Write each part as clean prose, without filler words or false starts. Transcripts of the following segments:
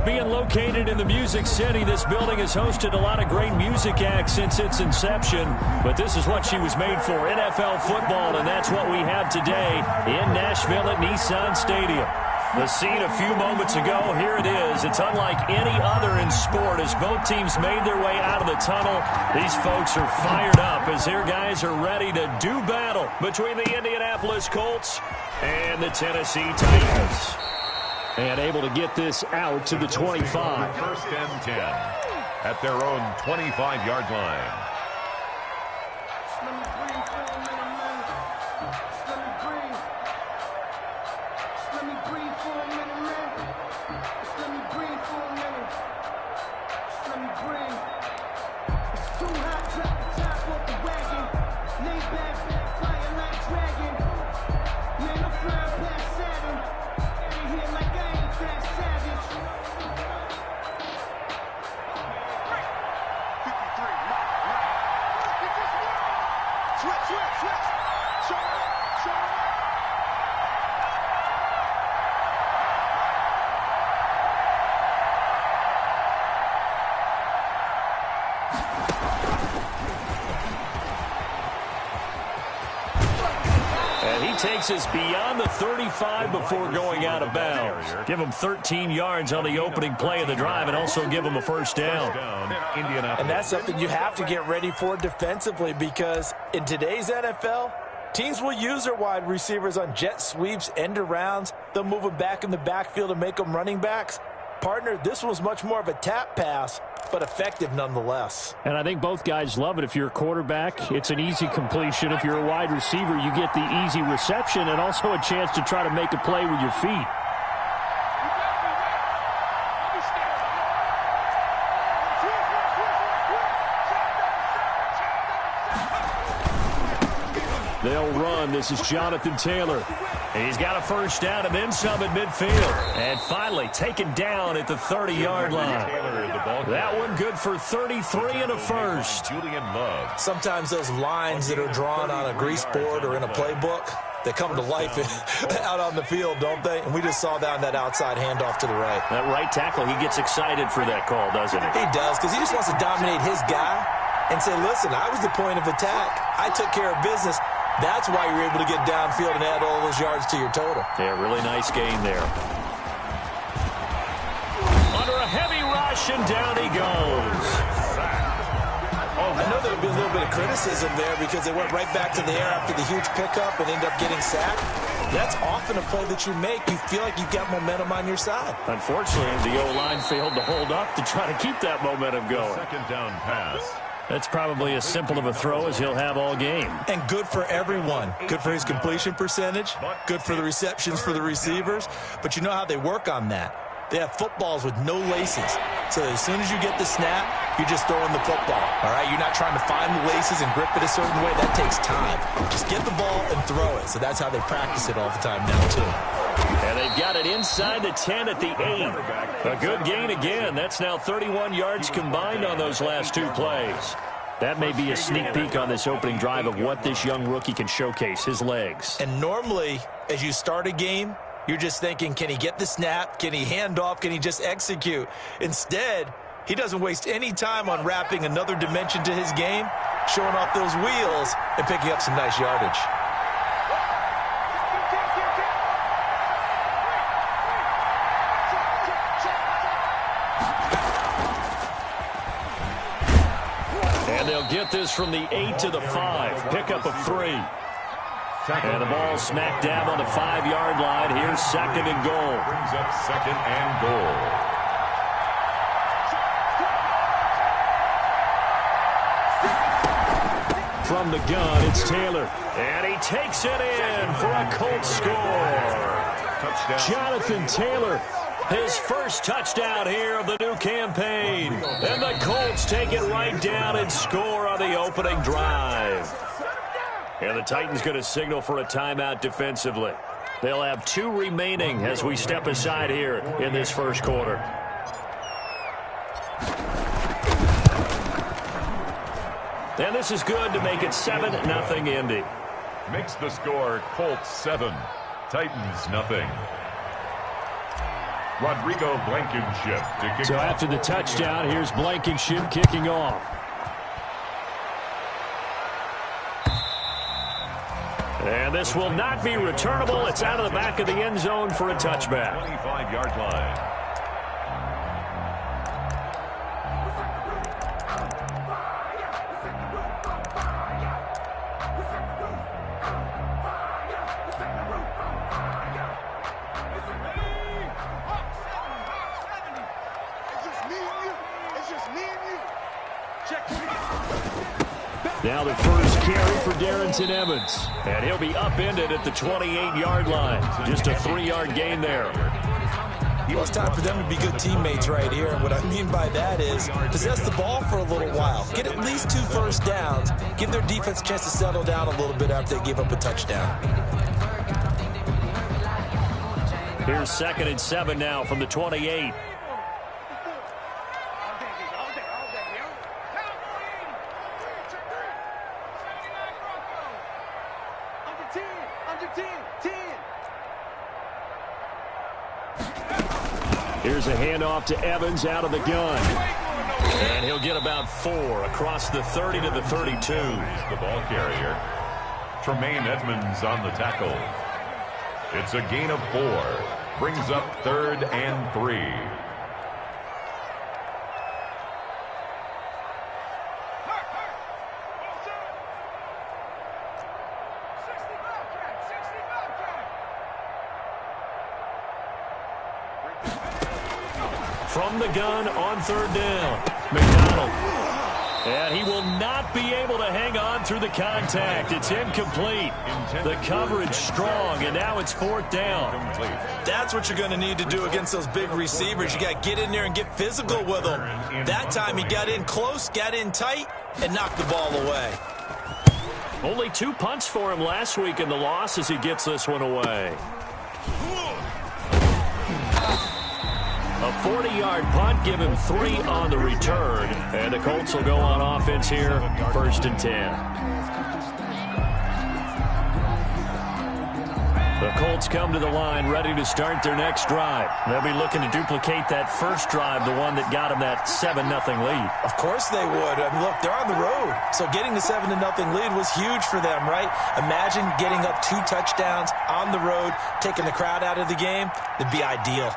being located in the Music City, this building has hosted a lot of great music acts since its inception. But this is what she was made for, NFL football, and that's what we have today in Nashville at Nissan Stadium. The scene a few moments ago, here it is. It's unlike any other in sport as both teams made their way out of the tunnel. These folks are fired up as their guys are ready to do battle between the Indianapolis Colts and the Tennessee Titans. And able to get this out to the 25. First and 10 at their own 25-yard line. Takes us beyond the 35 before going out of bounds. Give them 13 yards on the opening play of the drive and also give them a first down. And that's something you have to get ready for defensively because in today's NFL, teams will use their wide receivers on jet sweeps, end arounds. They'll move them back in the backfield and make them running backs. Partner, this was much more of a tap pass, but effective nonetheless. And I think both guys love it. If you're a quarterback, it's an easy completion. If you're a wide receiver, you get the easy reception and also a chance to try to make a play with your feet. They'll run. This is Jonathan Taylor. He's got a first down and then some at midfield. And finally taken down at the 30-yard line. That one good for 33 and a first. Sometimes those lines that are drawn on a grease board or in a playbook, they come to life out on the field, don't they? And we just saw down that outside handoff to the right. That right tackle, he gets excited for that call, doesn't he? He does, because he just wants to dominate his guy and say, listen, I was the point of attack. I took care of business. That's why you're able to get downfield and add all those yards to your total. Yeah, really nice gain there. Under a heavy rush, and down he goes. I know there'll be a little bit of criticism there because they went right back to the air after the huge pickup and ended up getting sacked. That's often a play that you make. You feel like you've got momentum on your side. Unfortunately, the O-line failed to hold up to try to keep that momentum going. Second down pass. That's probably as simple of a throw as he'll have all game. And good for everyone. Good for his completion percentage. Good for the receptions for the receivers. But you know how they work on that. They have footballs with no laces. So as soon as you get the snap, you're just throwing the football. All right? You're not trying to find the laces and grip it a certain way. That takes time. Just get the ball and throw it. So that's how they practice it all the time now, too. And they've got it inside the 10 at the 8. A good gain again. That's now 31 yards combined on those last two plays. That may be a sneak peek on this opening drive of what this young rookie can showcase, his legs. And normally, as you start a game, you're just thinking, can he get the snap? Can he hand off? Can he just execute? Instead, he doesn't waste any time on wrapping another dimension to his game, showing off those wheels, and picking up some nice yardage. They'll get this from the 8 to the 5. Pickup of 3. And the ball smack dab on the 5-yard line. Here's second and goal. Brings up second and goal. From the gun, it's Taylor. And he takes it in for a Colts score. Touchdown. Jonathan Taylor. His first touchdown here of the new campaign. And the Colts take it right down and score on the opening drive. And the Titans going to signal for a timeout defensively. They'll have 2 remaining as we step aside here in this first quarter. And this is good to make it 7-0 Indy. Makes the score Colts 7, Titans 0. Rodrigo Blankenship to kick So off. after the touchdown, here's Blankenship kicking off. And this will not be returnable. It's out of the back of the end zone for a touchback. 25-yard line. Now the first carry for Darrington Evans. And he'll be upended at the 28-yard line. Just a 3-yard gain there. Well, it's time for them to be good teammates right here. And what I mean by that is possess the ball for a little while. Get at least 2 first downs. Give their defense a chance to settle down a little bit after they give up a touchdown. Here's 2nd and 7 now from the 28. Here's a handoff to Evans out of the gun. And he'll get about 4 across the 30 to the 32. The ball carrier. Tremaine Edmonds on the tackle. It's a gain of 4. Brings up 3rd and 3. From the gun on 3rd down. McDonald. And he will not be able to hang on through the contact. It's incomplete. The coverage strong, and now it's 4th down. That's what you're going to need to do against those big receivers. You got to get in there and get physical with them. That time he got in close, got in tight, and knocked the ball away. Only 2 punts for him last week in the loss as he gets this one away. A 40-yard punt, give him 3 on the return. And the Colts will go on offense here, 1st and 10. The Colts come to the line ready to start their next drive. They'll be looking to duplicate that first drive, the one that got them that 7-0 lead. Of course they would. I mean, look, they're on the road. So getting the 7-0 lead was huge for them, right? Imagine getting up 2 touchdowns on the road, taking the crowd out of the game. It'd be ideal.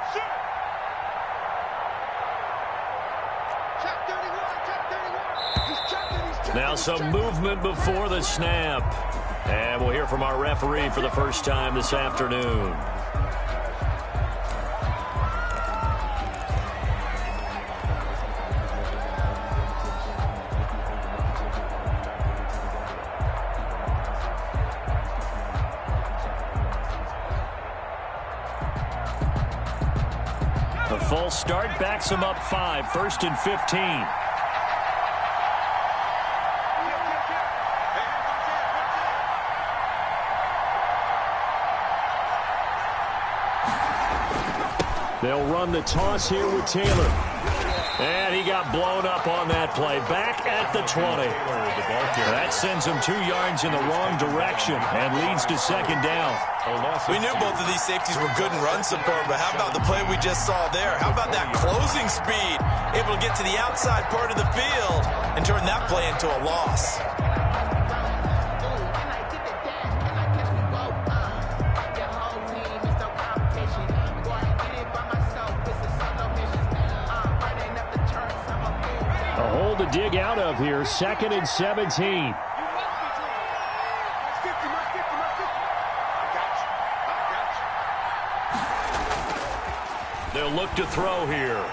Now some movement before the snap. And we'll hear from our referee for the first time this afternoon. A false start backs him up 5, 1st and 15. They'll run the toss here with Taylor. And he got blown up on that play. Back at the 20. That sends him 2 yards in the wrong direction and leads to 2nd down. We knew both of these safeties were good in run support, but how about the play we just saw there? How about that closing speed? Able to get to the outside part of the field and turn that play into a loss. To dig out of here, 2nd and 17. They'll look to throw here.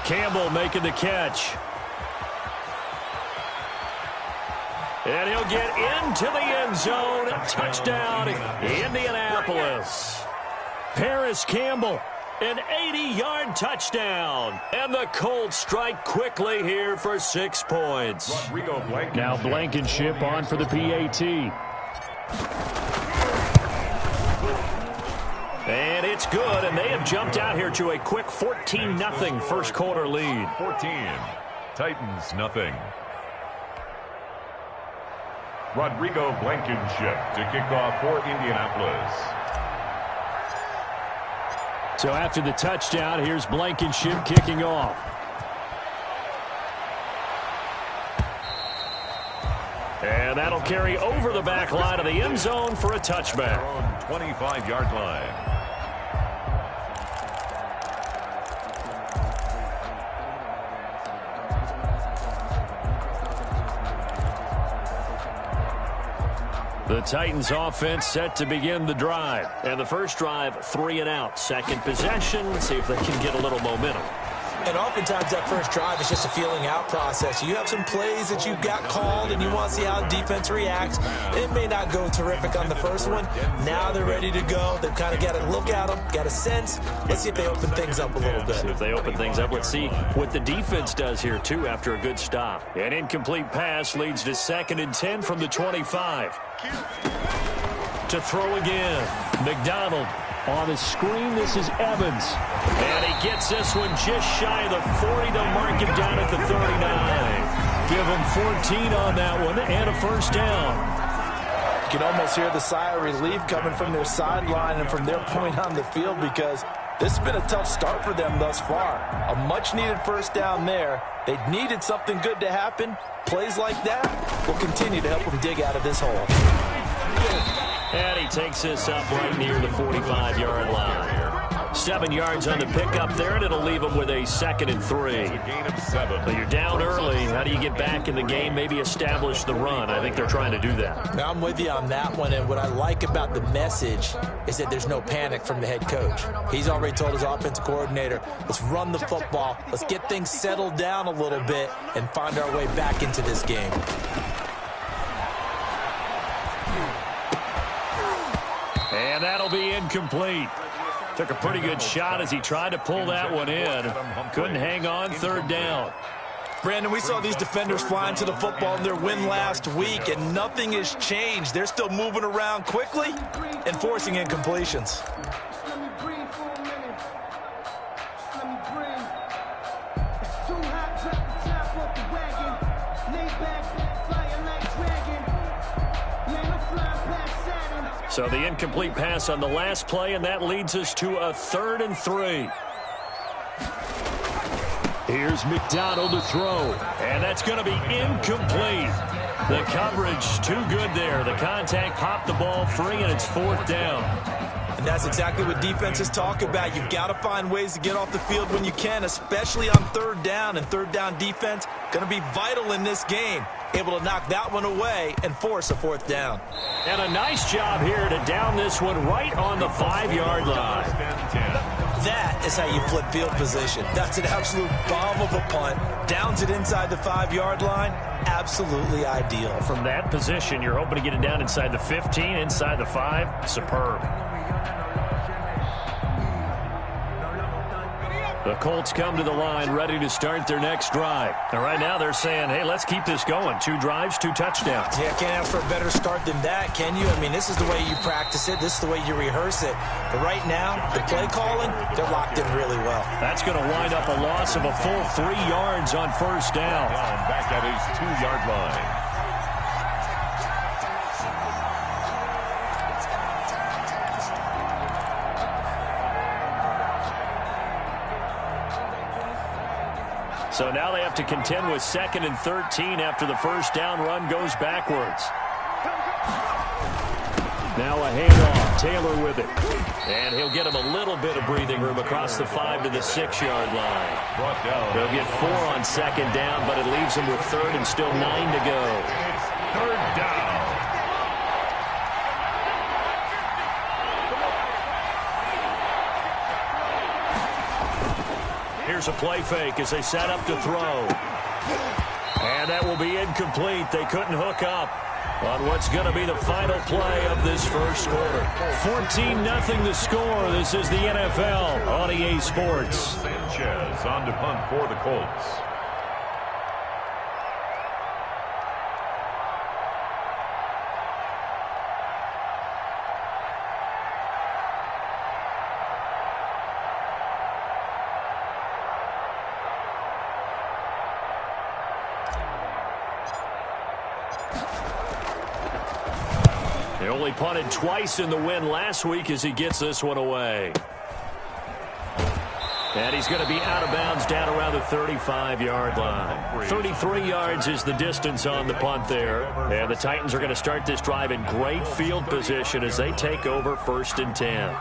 Campbell making the catch. And he'll get into the end zone. Touchdown, Indianapolis. Paris Campbell. An 80-yard touchdown. And the Colts strike quickly here for 6 points. Now Blankenship on for the PAT. And it's good, and they have jumped out here to a quick 14-0 first quarter lead. 14. Titans, nothing. Rodrigo Blankenship to kick off for Indianapolis. So after the touchdown, here's Blankenship kicking off. And that'll carry over the back line of the end zone for a touchback. 25-yard line. The Titans offense set to begin the drive. And the first drive, 3 and out. Second possession, let's see if they can get a little momentum. And oftentimes that first drive is just a feeling out process. You have some plays that you've got called and you want to see how defense reacts. It may not go terrific on the first one. Now they're ready to go. They've kind of got to look at them, got a sense. Let's see if they open things up a little bit. See if they open things up. Let's see what the defense does here, too, after a good stop. An incomplete pass leads to 2nd and 10 from the 25. To throw again. McDonald. On the screen, this is Evans. And he gets this one just shy of the 40. They'll mark him down at the 39. Give him 14 on that one and a first down. You can almost hear the sigh of relief coming from their sideline and from their point on the field because this has been a tough start for them thus far. A much-needed first down there. They needed something good to happen. Plays like that will continue to help them dig out of this hole. And he takes this up right near the 45-yard line. 7 yards on the pickup there, and it'll leave him with a 2nd and 3. A gain of 7. But you're down early. How do you get back in the game, maybe establish the run? I think they're trying to do that. Now, I'm with you on that one, and what I like about the message is that there's no panic from the head coach. He's already told his offensive coordinator, let's run the football, let's get things settled down a little bit, and find our way back into this game. And that'll be incomplete. Took a pretty good shot as he tried to pull that one in. Couldn't hang on, 3rd down. Brandon, we saw these defenders flying to the football in their win last week, and nothing has changed. They're still moving around quickly and forcing incompletions. So the incomplete pass on the last play, and that leads us to a 3rd and 3. Here's McDonald to throw, and that's going to be incomplete. The coverage too good there. The contact popped the ball free, and it's 4th down. And that's exactly what defenses talk about. You've got to find ways to get off the field when you can, especially on 3rd down. And 3rd down defense going to be vital in this game. Able to knock that one away and force a 4th down. And a nice job here to down this one right on the 5-yard line. That is how you flip field position. That's an absolute bomb of a punt. Downs it inside the 5-yard line. Absolutely ideal. From that position, you're hoping to get it down inside the 15, inside the 5. Superb. The Colts come to the line ready to start their next drive. And right now they're saying, hey, let's keep this going. 2 drives, 2 touchdowns. Yeah, can't ask for a better start than that, can you? I mean, this is the way you practice it. This is the way you rehearse it. But right now, the play calling, they're locked in really well. That's going to wind up a loss of a full 3 yards on first down. Back at his 2-yard line. So now they have to contend with 2nd and 13 after the first down run goes backwards. Now a handoff. Taylor with it. And he'll get him a little bit of breathing room across the 5 to the 6-yard line. They'll get 4 on 2nd down, but it leaves him with 3rd and still 9 to go. It's 3rd down. Here's a play fake as they set up to throw. And that will be incomplete. They couldn't hook up on what's going to be the final play of this first quarter. 14-0 the score. This is the NFL on EA Sports. Sanchez on to punt for the Colts. He only punted twice in the win last week as he gets this one away. And he's going to be out of bounds down around the 35-yard line. 33 yards is the distance on the punt there. And the Titans are going to start this drive in great field position as they take over 1st and 10.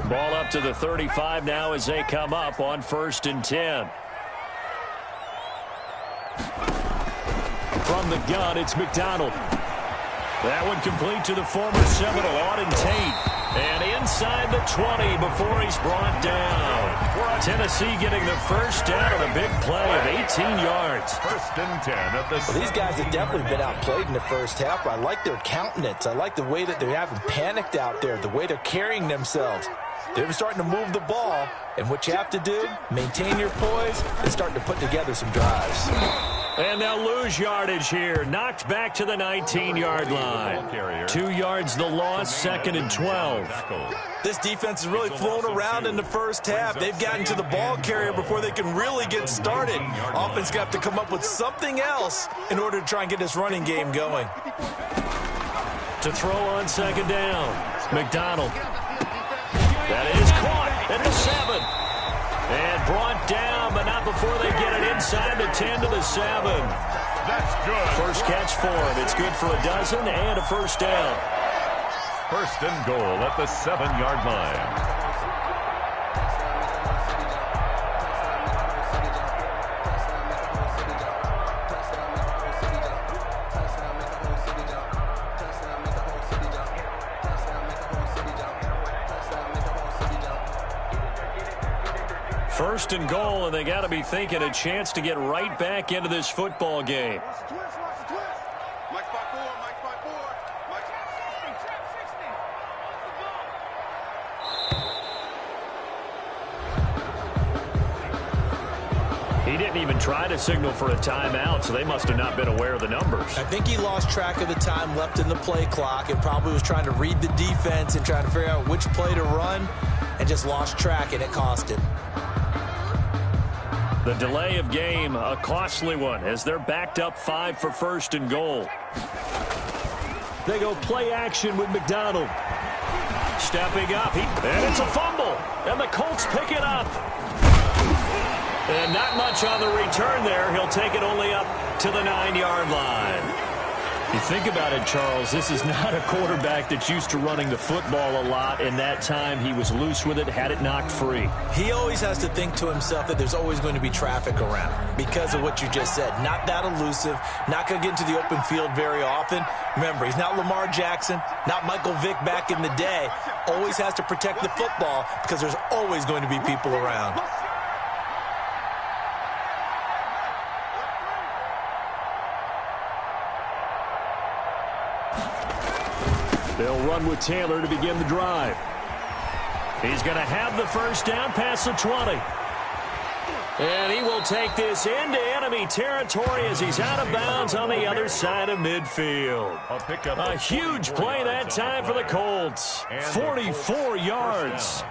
Ball up to the 35 now as they come up on 1st and 10. From the gun, it's McDonald. That one complete to the former Seminole, Auden Tate. And inside the 20 before he's brought down. Tennessee getting the first down on a big play of 18 yards. 1st and 10 at the These guys have definitely been outplayed in the first half, but I like their countenance. I like the way that they haven't panicked out there, the way they're carrying themselves. They're starting to move the ball, and what you have to do, maintain your poise and start to put together some drives. And they'll lose yardage here. Knocked back to the 19-yard line. 2 yards the loss, 2nd and 12. This defense has really flown around in the first half. They've gotten to the ball carrier before they can really get started. Offense got to come up with something else in order to try and get this running game going. To throw on 2nd down, McDonald. That is caught at the 7. And brought down, but not before they get it inside the 10 to the 7. That's good. First catch for him. It's good for a dozen and a first down. 1st and goal at the 7-yard line. First and goal, and they got to be thinking a chance to get right back into this football game. He didn't even try to signal for a timeout, so they must have not been aware of the numbers. I think he lost track of the time left in the play clock and probably was trying to read the defense and trying to figure out which play to run and just lost track, and it cost him. The delay of game, a costly one, as they're backed up 5 for 1st and goal. They go play action with McDonald. Stepping up, and it's a fumble, and the Colts pick it up. And not much on the return there. He'll take it only up to the 9-yard line. You think about it, Charles, this is not a quarterback that's used to running the football a lot, and that time he was loose with it, had it knocked free. He always has to think to himself that there's always going to be traffic around because of what you just said. Not that elusive, not going to get into the open field very often. Remember, he's not Lamar Jackson, not Michael Vick back in the day. Always has to protect the football because there's always going to be people around. They'll run with Taylor to begin the drive. He's going to have the first down past the 20. And he will take this into enemy territory as he's out of bounds on the other side of midfield. A huge play that time for the Colts. 44 yards.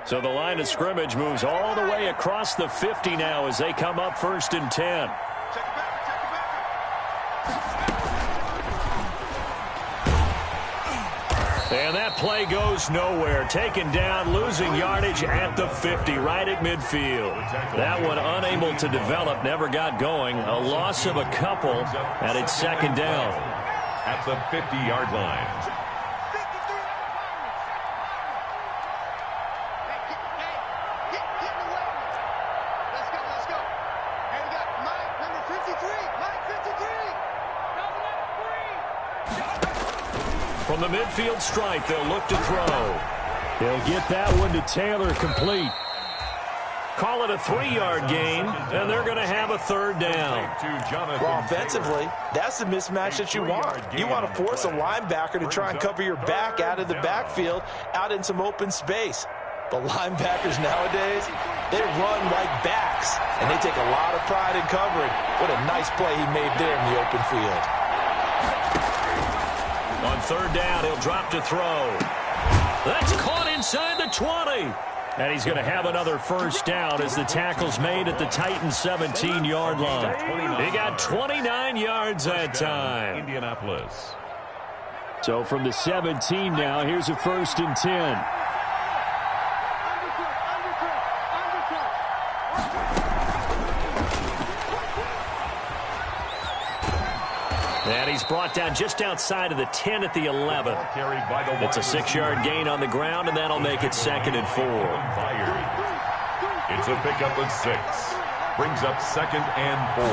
So the line of scrimmage moves all the way across the 50 now as they come up 1st and 10. And that play goes nowhere. Taken down, losing yardage at the 50, right at midfield. That one unable to develop, never got going. A loss of a couple, and it's 2nd down. At the 50-yard line. From the midfield stripe, they'll look to throw. They'll get that one to Taylor complete. Call it a 3-yard gain, and they're going to have a third down. Well, offensively, that's the mismatch that you want. You want to force a linebacker to try and cover your back out of the backfield, out in some open space. But linebackers nowadays, they run like backs, and they take a lot of pride in covering. What a nice play he made there in the open field. On third down, he'll drop to throw. That's caught inside the 20. And he's going to have another first down as the tackle's made at the Titans' 17-yard line. He got 29 yards that time. Indianapolis. So from the 17 now, here's a 1st and 10. And he's brought down just outside of the 10 at the 11. It's a 6-yard gain on the ground, and that'll make it 2nd and 4. It's a pickup of 6. Brings up 2nd and 4.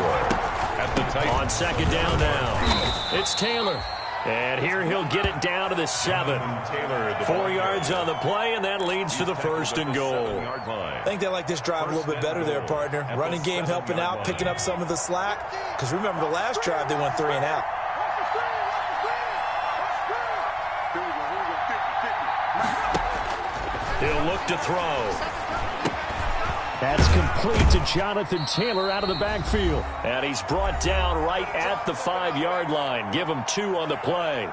At the Titans. On 2nd down now, it's Taylor. And here he'll get it down to the 7. 4 yards on the play, and that leads to the 1st and goal. I think they like this drive a little bit better there, partner. Running game helping out, picking up some of the slack. Because remember, the last drive, they went 3 and out. He'll look to throw. That's complete to Jonathan Taylor out of the backfield. And he's brought down right at the 5-yard line. Give him 2 on the play.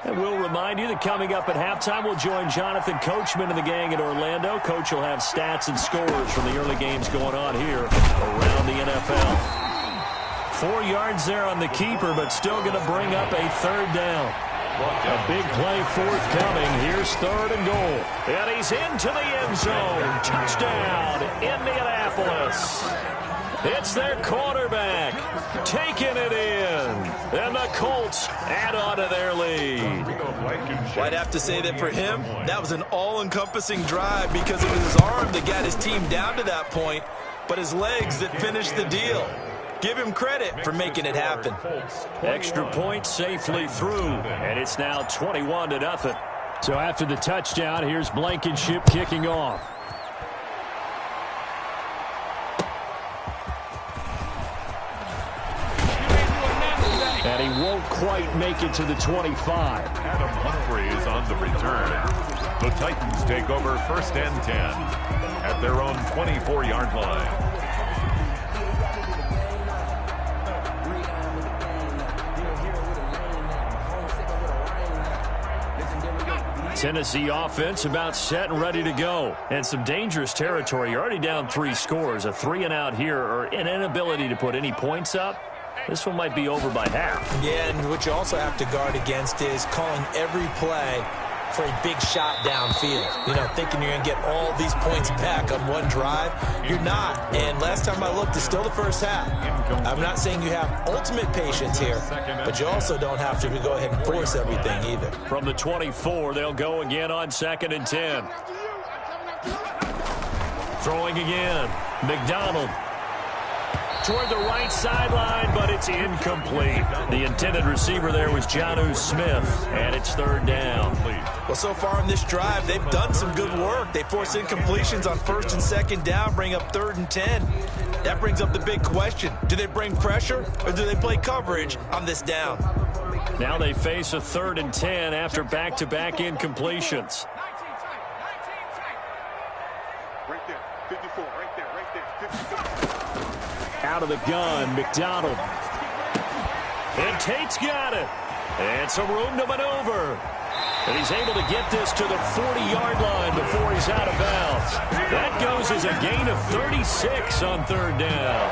And we'll remind you that coming up at halftime, we'll join Jonathan Coachman and the gang in Orlando. Coach will have stats and scores from the early games going on here around the NFL. 4 yards there on the keeper, but still going to bring up a 3rd down. A big play forthcoming. Here's 3rd and goal. And he's into the end zone. Touchdown, Indianapolis. It's their quarterback taking it in. And the Colts add on to their lead. I'd have to say that for him, that was an all-encompassing drive because it was his arm that got his team down to that point, but his legs that finished the deal. Give him credit for making it happen. Extra point safely through, and it's now 21-0. So after the touchdown, here's Blankenship kicking off. And he won't quite make it to the 25. Adam Humphrey is on the return. The Titans take over 1st and 10 at their own 24-yard line. Tennessee offense about set and ready to go. And some dangerous territory. You're already down 3 scores. A 3-and-out here, or an inability to put any points up. This one might be over by half. Yeah, and what you also have to guard against is calling every play for a big shot downfield. You know, thinking you're going to get all these points back on one drive. You're not. And last time I looked, it's still the first half. I'm not saying you have ultimate patience here, but you also don't have to go ahead and force everything either. From the 24, they'll go again on 2nd and 10. Throwing again. McDonald. Toward the right sideline, but it's incomplete. The intended receiver there was Jonnu Smith, and it's 3rd down. Well, so far in this drive, they've done some good work. They force incompletions on 1st and 2nd down, bring up 3rd and 10. That brings up the big question. Do they bring pressure, or do they play coverage on this down? Now they face a 3rd and 10 after back-to-back incompletions. Right there, 54, right there, 54. Out of the gun, McDonald. And Tate's got it. And some room to maneuver. And he's able to get this to the 40-yard line before he's out of bounds. That goes as a gain of 36 on 3rd down.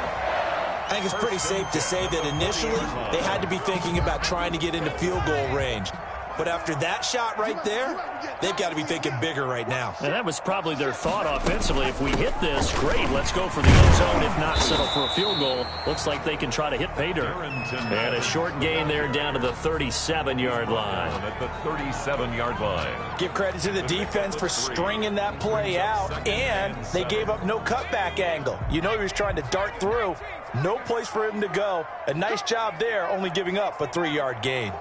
I think it's pretty safe to say that initially they had to be thinking about trying to get into field goal range. But after that shot right there, they've got to be thinking bigger right now. And that was probably their thought offensively. If we hit this, great, let's go for the end zone. If not, settle for a field goal. Looks like they can try to hit pay dirt. And a short gain there down to the 37-yard line. At the 37-yard line. Give credit to the defense for stringing that play out, and they gave up no cutback angle. You know he was trying to dart through. No place for him to go. A nice job there, only giving up a 3-yard gain.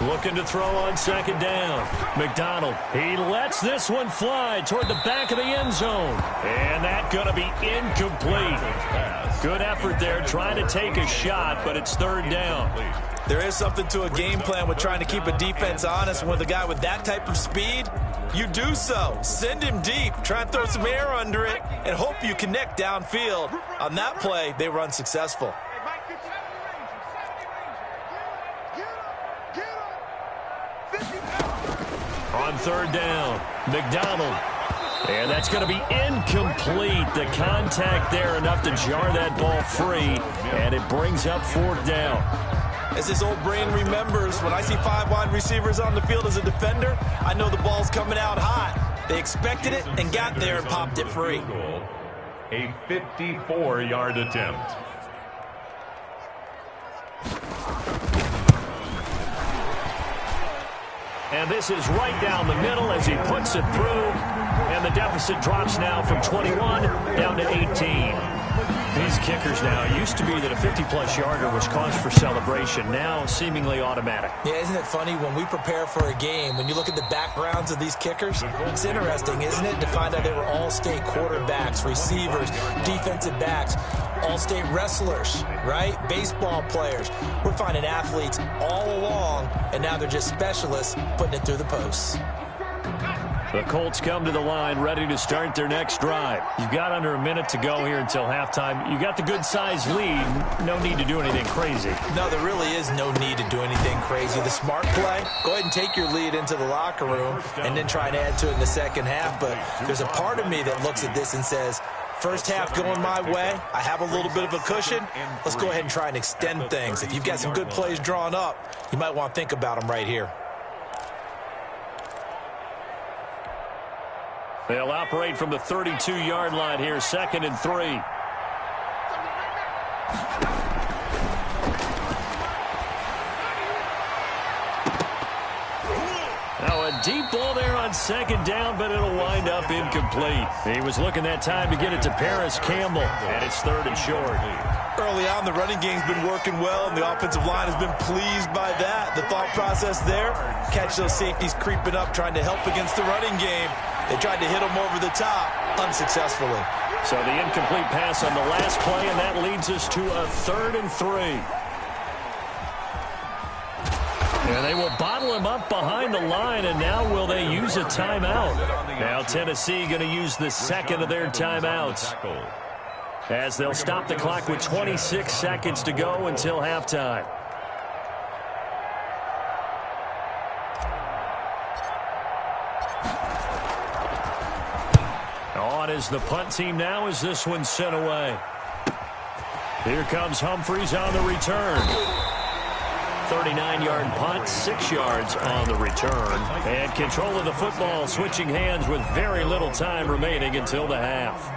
Looking to throw on second down. McDonald, he lets this one fly toward the back of the end zone. And that's going to be incomplete. Good effort there trying to take a shot, but it's third down. There is something to a game plan with trying to keep a defense honest. With a guy with that type of speed, you do so. Send him deep. Try and throw some air under it and hope you connect downfield. On that play, they were unsuccessful. On third down, McDonald. And that's going to be incomplete. The contact there enough to jar that ball free, and it brings up fourth down. As this old brain remembers, when I see 5 wide receivers on the field as a defender, I know the ball's coming out hot. They expected it and got there and popped it free. A 54-yard attempt. And this is right down the middle as he puts it through. And the deficit drops now from 21 down to 18. These kickers now, it used to be that a 50-plus yarder was cause for celebration. Now seemingly automatic. Yeah, isn't it funny when we prepare for a game, when you look at the backgrounds of these kickers, it's interesting, isn't it, to find out they were all-state quarterbacks, receivers, defensive backs, all-state wrestlers, right? Baseball players. We're finding athletes all along, and now they're just specialists putting it through the posts. The Colts come to the line ready to start their next drive. You've got under a minute to go here until halftime. You got the good-sized lead. No need to do anything crazy. No, there really is no need to do anything crazy. The smart play, go ahead and take your lead into the locker room and then try and add to it in the second half. But there's a part of me that looks at this and says, first half going my way, I have a little bit of a cushion. Let's go ahead and try and extend things. If you've got some good plays drawn up, you might want to think about them right here. They'll operate from the 32-yard line here, 2nd and 3. Now a deep ball there on second down, but it'll wind up incomplete. He was looking that time to get it to Paris Campbell, and it's 3rd and short. Early on, the running game's been working well, and the offensive line has been pleased by that. The thought process there, catch those safeties creeping up, trying to help against the running game. They tried to hit him over the top, unsuccessfully. So the incomplete pass on the last play, and that leads us to a 3rd and 3. And they will bottle him up behind the line, and now will they use a timeout? Now Tennessee going to use the second of their timeouts, as they'll stop the clock with 26 seconds to go until halftime. On is the punt team now as this one's sent away. Here comes Humphreys on the return. 39-yard punt, 6 yards on the return. And control of the football, switching hands with very little time remaining until the half.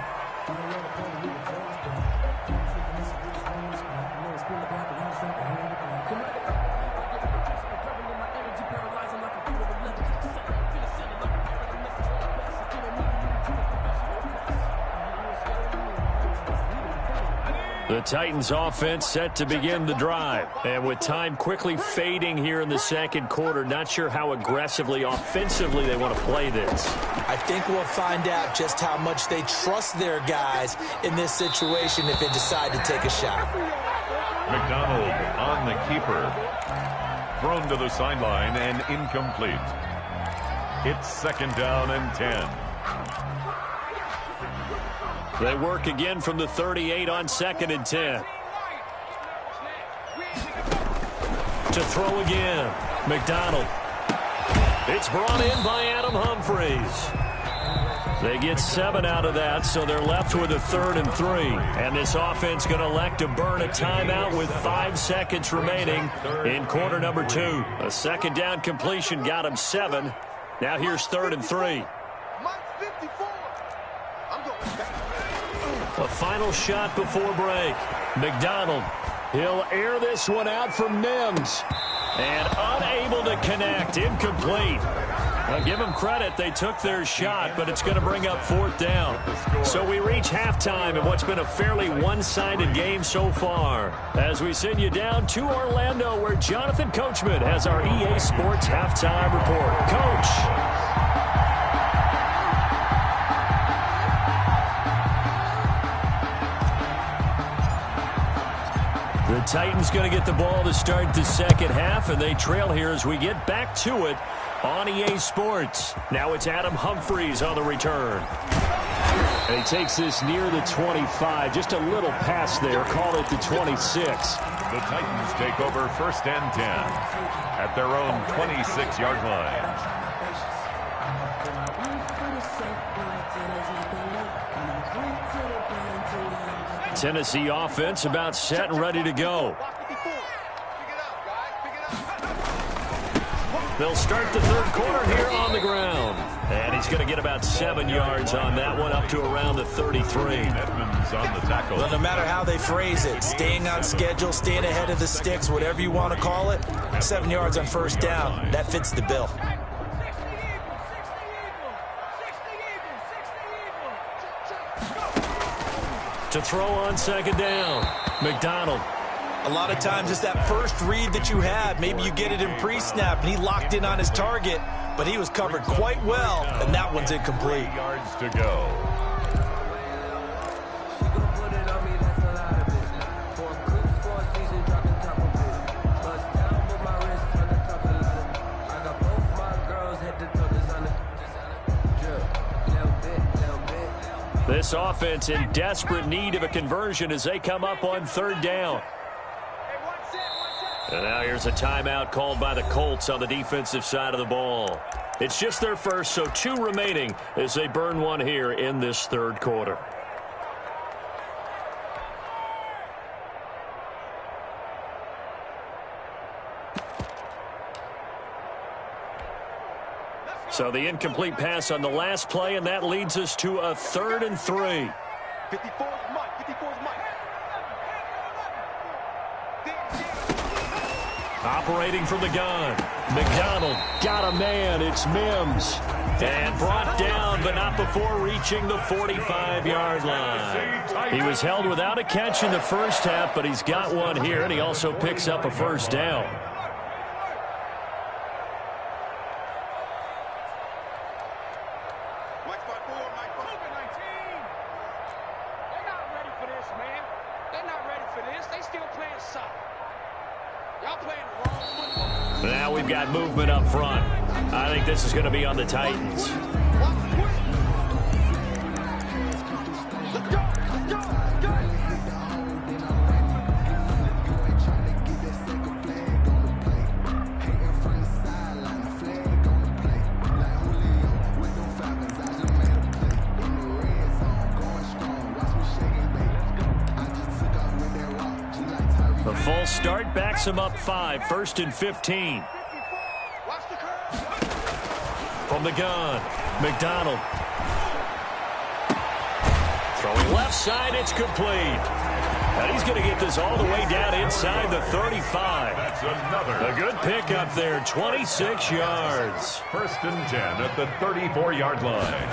The Titans offense set to begin the drive. And with time quickly fading here in the second quarter, not sure how aggressively, offensively they want to play this. I think we'll find out just how much they trust their guys in this situation if they decide to take a shot. McDonald on the keeper. Thrown to the sideline and incomplete. It's 2nd down and 10. They work again from the 38 on 2nd and 10. To throw again, McDonald. It's brought in by Adam Humphreys. They get 7 out of that, so they're left with a 3rd and 3. And this offense going to elect to burn a timeout with 5 seconds remaining in quarter number 2. A second down completion got him 7. Now here's 3rd and 3. A final shot before break. McDonald, he'll air this one out from Mims. And unable to connect, incomplete. Well, give them credit. They took their shot, but it's going to bring up 4th down. So we reach halftime in what's been a fairly one-sided game so far. As we send you down to Orlando, where Jonathan Coachman has our EA Sports halftime report. Coach. The Titans going to get the ball to start the second half, and they trail here as we get back to it on EA Sports. Now it's Adam Humphries on the return. And he takes this near the 25. Just a little pass there. Call it the 26. The Titans take over 1st and 10 at their own 26-yard line. Tennessee offense about set and ready to go. They'll start the third quarter here on the ground. And he's going to get about 7 yards on that one, up to around the 33. Edmonds on the tackle. Well, no matter how they phrase it, staying on schedule, staying ahead of the sticks, whatever you want to call it, 7 yards on 1st down, that fits the bill. To throw on 2nd down, McDonald. A lot of times it's that first read that you had. Maybe you get it in pre-snap, and he locked in on his target, but he was covered quite well, and that one's incomplete. 3 yards to go. This offense in desperate need of a conversion as they come up on 3rd down. And now here's a timeout called by the Colts on the defensive side of the ball. It's just their first, so 2 remaining as they burn one here in this 3rd quarter. So the incomplete pass on the last play, and that leads us to a 3rd and 3. 54's Mike. 54's Mike. Operating from the gun. McDonald got a man. It's Mims. And brought down, but not before reaching the 45-yard line. He was held without a catch in the first half, but he's got one here, and he also picks up a 1st down. Now we've got movement up front. I think this is going to be on the Titans. The full start backs him up 5, 1st and 15. From the gun, McDonald. Throwing left side, it's complete. And he's going to get this all the way down inside the 35. That's another. A good pick up there, 26 yards. 1st and 10 at the 34-yard line.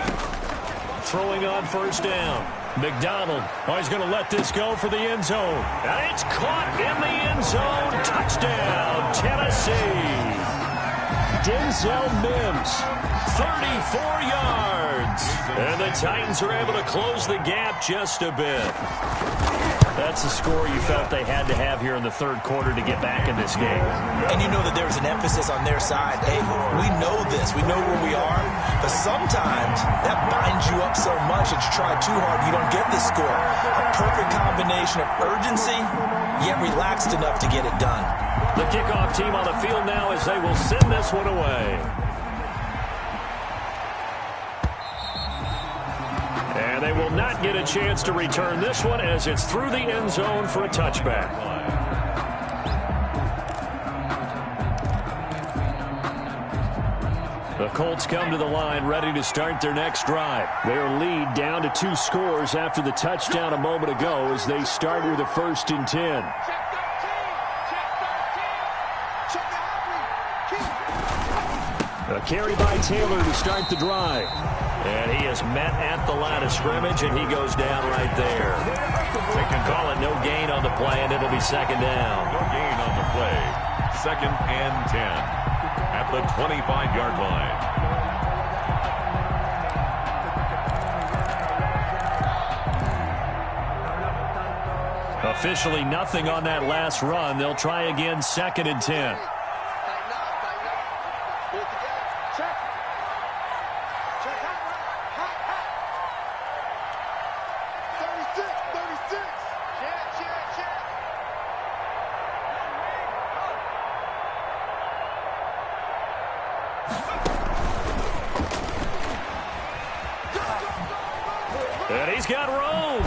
Throwing on 1st down. McDonald, he's going to let this go for the end zone. And it's caught in the end zone. Touchdown, Tennessee. Denzel Mims, 34 yards. And the Titans are able to close the gap just a bit. That's the score you felt they had to have here in the 3rd quarter to get back in this game. And you know that there was an emphasis on their side. Hey, we know this. We know where we are. But sometimes that binds you up so much that you try too hard, you don't get the score. A perfect combination of urgency, yet relaxed enough to get it done. The kickoff team on the field now as they will send this one away. And they will not get a chance to return this one as it's through the end zone for a touchback. The Colts come to the line ready to start their next drive. Their lead down to 2 scores after the touchdown a moment ago as they start with a 1st and 10. A A carry by Taylor to start the drive. And he is met at the line of scrimmage, and he goes down right there. They can call it no gain on the play, and it'll be second down. No gain on the play. 2nd and 10 at the 25-yard line. Officially nothing on that last run. They'll try again, 2nd and 10. And he's got room.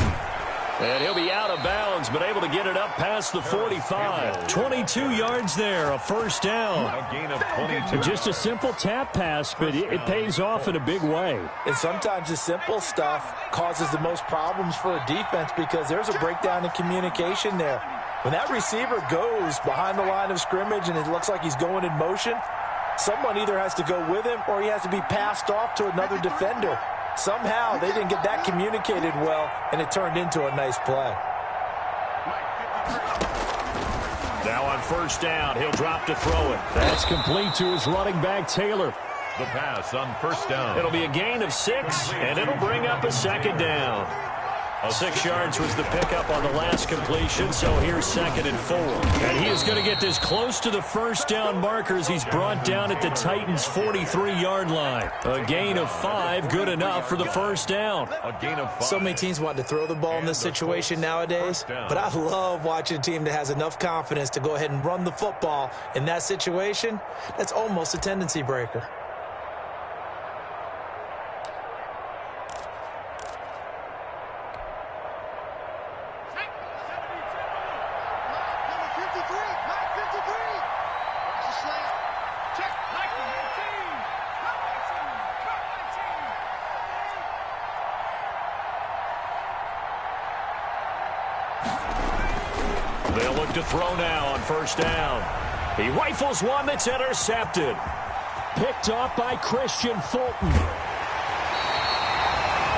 And he'll be out of bounds, but able to get it up past the 45. 22 yards there, a first down. A gain of 22. Just a simple tap pass, but it pays off in a big way. And sometimes the simple stuff causes the most problems for a defense because there's a breakdown in communication there. When that receiver goes behind the line of scrimmage and it looks like he's going in motion, someone either has to go with him or he has to be passed off to another defender. Somehow they didn't get that communicated well, and it turned into a nice play. Now on first down, he'll drop to throw it. That's complete to his running back, Taylor. The pass on first down. It'll be a gain of 6, and it'll bring up a second down. 6 yards was the pickup on the last completion, so here's 2nd and 4. And he is going to get this close to the first down markers. He's brought down at the Titans' 43-yard line. A gain of 5, good enough for the first down. A gain of 5. So many teams want to throw the ball in this situation nowadays, but I love watching a team that has enough confidence to go ahead and run the football in that situation. That's almost a tendency breaker. They'll look to throw now on first down. He rifles one that's intercepted. Picked off by Christian Fulton.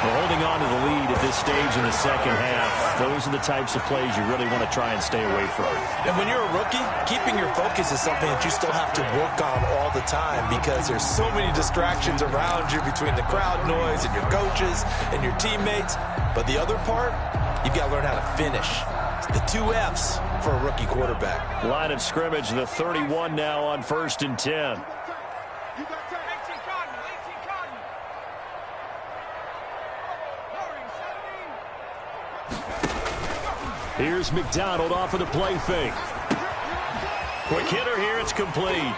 We're holding on to the lead at this stage in the second half. Those are the types of plays you really want to try and stay away from. And when you're a rookie, keeping your focus is something that you still have to work on all the time because there's so many distractions around you between the crowd noise and your coaches and your teammates. But the other part, you've got to learn how to finish. The 2 F's for a rookie quarterback. Line of scrimmage, the 31 now on 1st and 10. Here's McDonald off of the play fake. Quick hitter here, it's complete.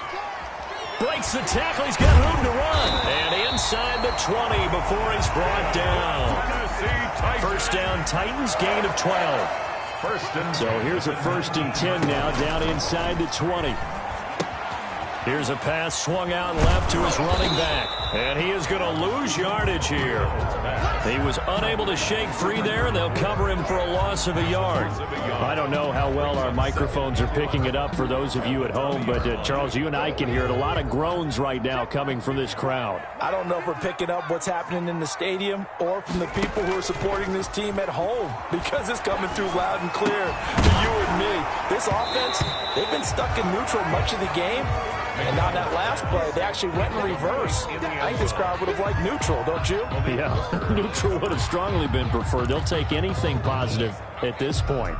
Breaks the tackle, he's got room to run. And inside the 20 before he's brought down. First down, Titans, gain of 12. So here's a 1st and 10 now, down inside the 20. Here's a pass swung out left to his running back. And he is going to lose yardage here. He was unable to shake free there, and they'll cover him for a loss of a yard. I don't know how well our microphones are picking it up for those of you at home, but Charles, you and I can hear it. A lot of groans right now coming from this crowd. I don't know if we're picking up what's happening in the stadium or from the people who are supporting this team at home because it's coming through loud and clear to you and me. This offense, they've been stuck in neutral much of the game. And on that last play, they actually went in reverse. I think this crowd would have liked neutral, don't you? Yeah, neutral would have strongly been preferred. They'll take anything positive at this point.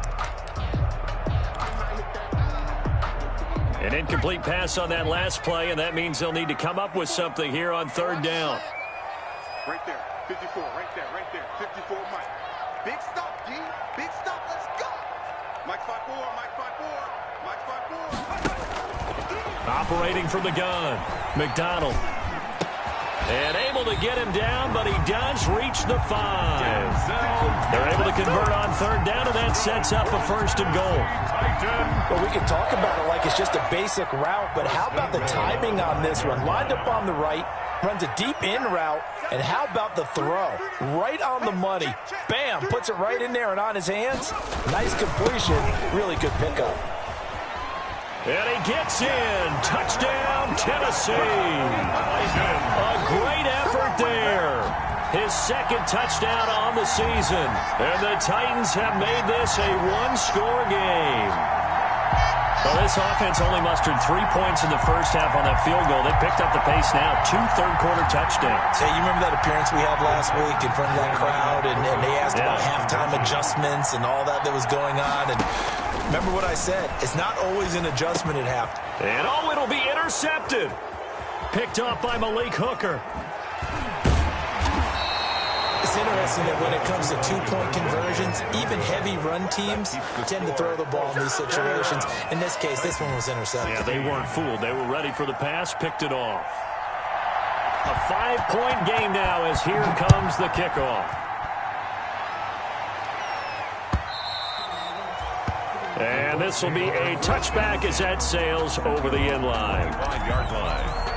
An incomplete pass on that last play, and that means they'll need to come up with something here on 3rd down. Right there, 54, right there, 54, Mike. Big stop, G. Big stop, let's go. Mike 5-4, Mike 5-4, Mike 5-4. Operating from the gun, McDonald. And able to get him down, but he does reach the 5. They're able to convert on 3rd down, and that sets up a 1st and goal. Well, we can talk about it like it's just a basic route, but how about the timing on this one? Lined up on the right, runs a deep in route, and how about the throw? Right on the money. Bam, puts it right in there and on his hands. Nice completion, really good pickup. And he gets in. Touchdown, Tennessee. A great effort there. His second touchdown on the season. And the Titans have made this a one-score game. Well, this offense only mustered 3 points in the first half on that field goal. They picked up the pace now. 2 third-quarter touchdowns. Hey, you remember that appearance we had last week in front of that crowd? And they asked about halftime adjustments and all that was going on. And remember what I said. It's not always an adjustment at halftime. And it'll be intercepted. Picked off by Malik Hooker. It's interesting that when it comes to two-point conversions, even heavy run teams tend to throw the ball in these situations. In this case, this one was intercepted. Yeah, they weren't fooled. They were ready for the pass, picked it off. A 5-point game now as here comes the kickoff. And this will be a touchback as that sails over the end line. 5-yard line.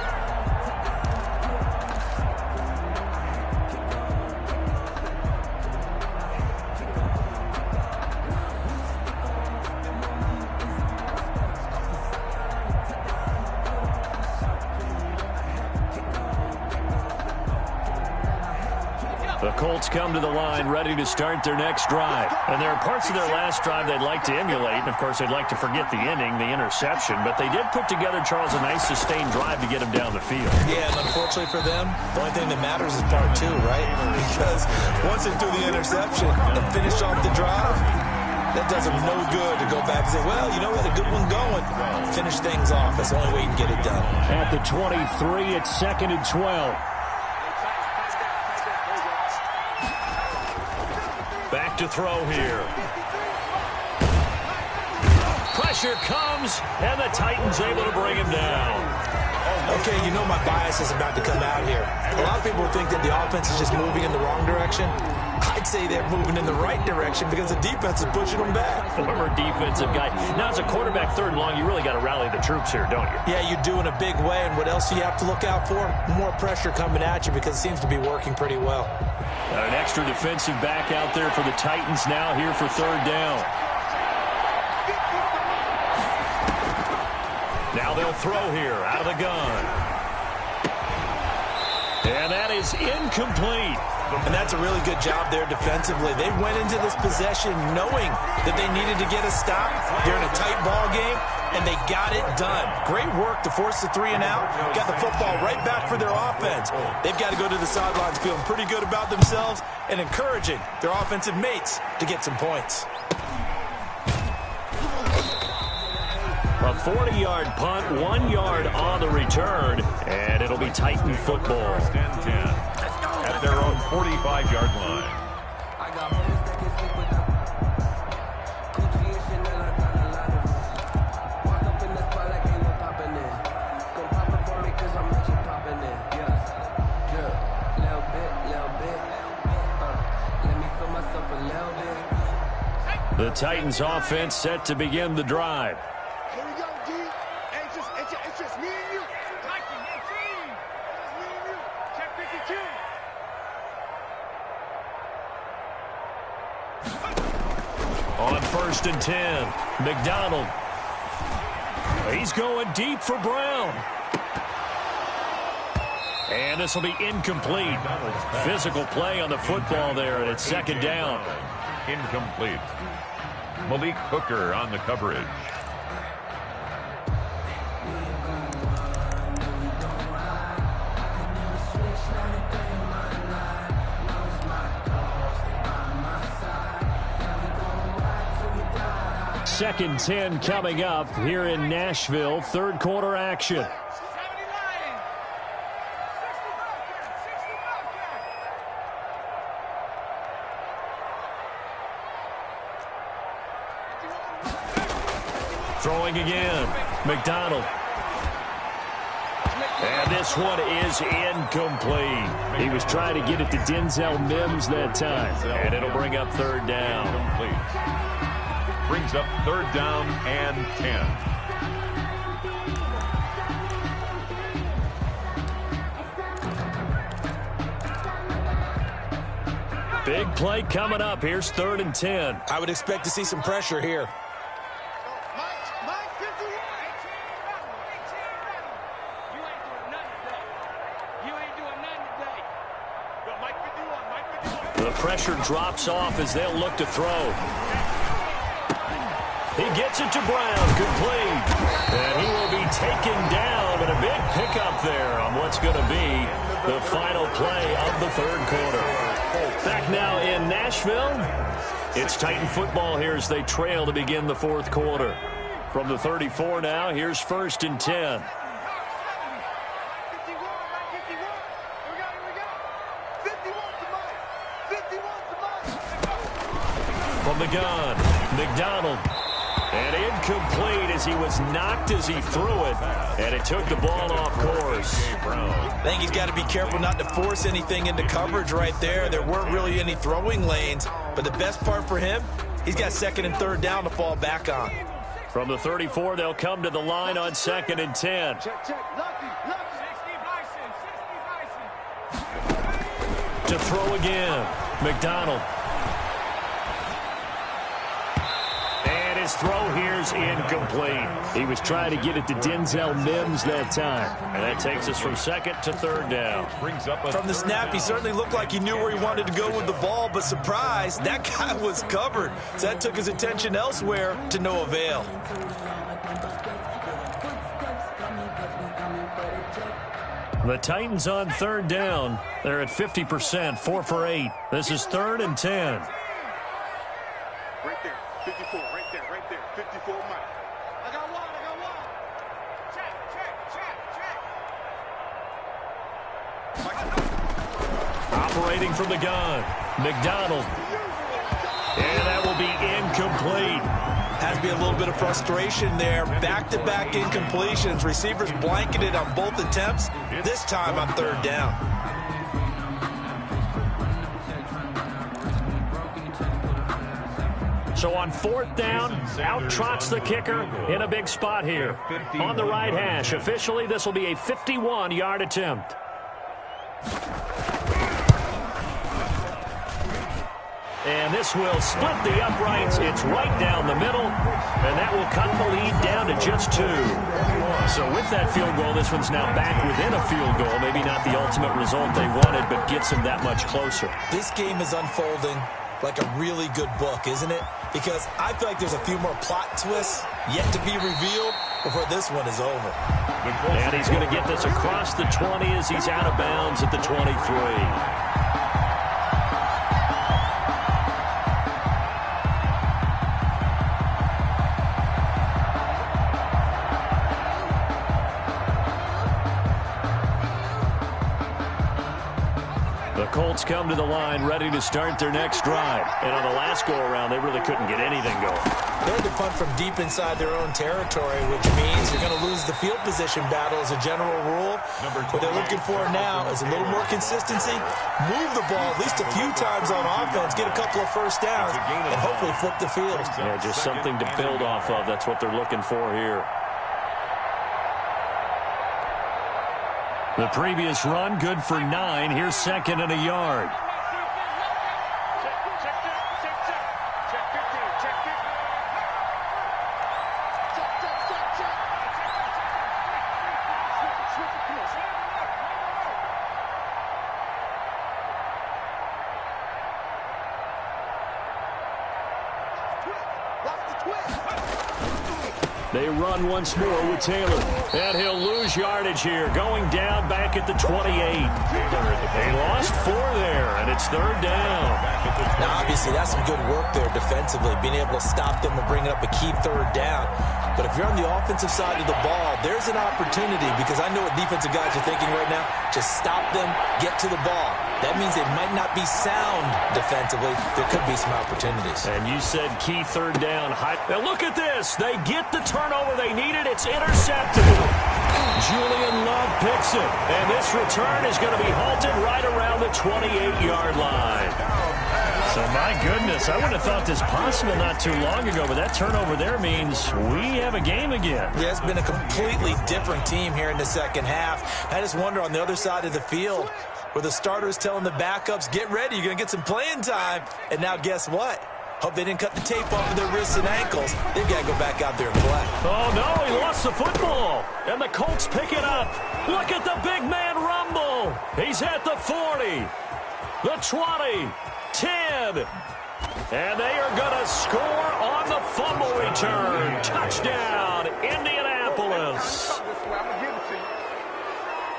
The Colts come to the line ready to start their next drive. And there are parts of their last drive they'd like to emulate. And, of course, they'd like to forget the inning, the interception. But they did put together, Charles, a nice sustained drive to get him down the field. Yeah, and unfortunately for them, the only thing that matters is part 2, right? Because once they do the interception and finish off the drive, that does them no good to go back and say, well, you know, we had a good one going. Finish things off. That's the only way you can get it done. At the 23, it's 2nd and 12. Back to throw here. Pressure comes, and the Titans able to bring him down. Okay, you know my bias is about to come out here. A lot of people think that the offense is just moving in the wrong direction. I'd say they're moving in the right direction because the defense is pushing them back. Former defensive guy. Now, as a quarterback 3rd and long, you really got to rally the troops here, don't you? Yeah, you do in a big way. And what else do you have to look out for? More pressure coming at you because it seems to be working pretty well. An extra defensive back out there for the Titans now here for 3rd down. Now they'll throw here out of the gun. And that is incomplete. And that's a really good job there defensively. They went into this possession knowing that they needed to get a stop. They're in a tight ball game, and they got it done. Great work to force the 3 and out. Got the football right back for their offense. They've got to go to the sidelines feeling pretty good about themselves and encouraging their offensive mates to get some points. A 40-yard punt, 1 yard on the return, and it'll be Titan football. 10-10 at their own 45-yard line. The Titans offense set to begin the drive. Here we go, D. Hey, it's just me and you. Titan, 18. It's me and you. Check 52. On 1st and 10, McDonald. He's going deep for Brown. And this will be incomplete. Physical play on the football there, and it's 2nd down. Incomplete. Malik Hooker on the coverage. Second 10 coming up here in Nashville. 3rd quarter action. Throwing again. McDonald. And this one is incomplete. He was trying to get it to Denzel Mims that time. And it'll bring up 3rd down. Complete. Brings up 3rd down and 10. Big play coming up. Here's 3rd and 10. I would expect to see some pressure here. Mike 58. The pressure drops off as they'll look to throw. He gets it to Brown, complete. And he will be taken down, but a big pickup there on what's going to be the final play of the third quarter. Back now in Nashville. It's Titan football here as they trail to begin the fourth quarter. From the 34 now, here's 1st and 10. From the gun, McDonald. And incomplete as he was knocked as he threw it. And it took the ball off course. I think he's got to be careful not to force anything into coverage right there. There weren't really any throwing lanes. But the best part for him, he's got 2nd and 3rd down to fall back on. From the 34, they'll come to the line on 2nd and 10. To throw again, McDonald. His throw here's incomplete. He was trying to get it to Denzel Mims that time. And that takes us from 2nd to 3rd down. From the snap, he certainly looked like he knew where he wanted to go with the ball, but surprise, that guy was covered. So that took his attention elsewhere to no avail. The Titans on 3rd down. They're at 50%, 4 for 8. This is 3rd and 10. Right there, 54, right there, 54, Mike. I got one. Check. Operating from the gun, McDonald. And that will be incomplete. Has to be a little bit of frustration there. Back-to-back incompletions. Receivers blanketed on both attempts, this time on 3rd down. So on 4th down, out trots the kicker in a big spot here. On the right hash, officially this will be a 51-yard attempt. And this will split the uprights. It's right down the middle, and that will cut the lead down to just 2. So with that field goal, this one's now back within a field goal. Maybe not the ultimate result they wanted, but gets them that much closer. This game is unfolding like a really good book, isn't it? Because I feel like there's a few more plot twists yet to be revealed before this one is over. And he's going to get this across the 20 as he's out of bounds at the 23. Colts come to the line ready to start their next drive. And on the last go-around, they really couldn't get anything going. They had to punt from deep inside their own territory, which means you're going to lose the field position battle as a general rule. What they're looking for now is a little more consistency, move the ball at least a few times on offense, get a couple of first downs, and hopefully flip the field. Yeah, just something to build off of. That's what they're looking for here. The previous run, good for 9. Here's 2nd and a yard. They run once more with Taylor. And he'll lose yardage here. Going down back at the 28. They lost 4 there, and it's 3rd down. Now, obviously, that's some good work there defensively, being able to stop them and bring up a key 3rd down. But if you're on the offensive side of the ball, there's an opportunity, because I know what defensive guys are thinking right now. Just stop them, get to the ball. That means they might not be sound defensively. There could be some opportunities. And you said key 3rd down. Now look at this. They get the turnover they needed. It's intercepted. Julian Love picks it. And this return is going to be halted right around the 28-yard line. So, my goodness, I would have thought this possible not too long ago, but that turnover there means we have a game again. Yeah, it's been a completely different team here in the second half. I just wonder on the other side of the field, where the starters telling the backups, get ready, you're going to get some playing time. And now guess what? Hope they didn't cut the tape off of their wrists and ankles. They've got to go back out there and play. Oh, no, he lost the football. And the Colts pick it up. Look at the big man rumble. He's at the 40, the 20, 10. And they are going to score on the fumble return. Touchdown, Indianapolis.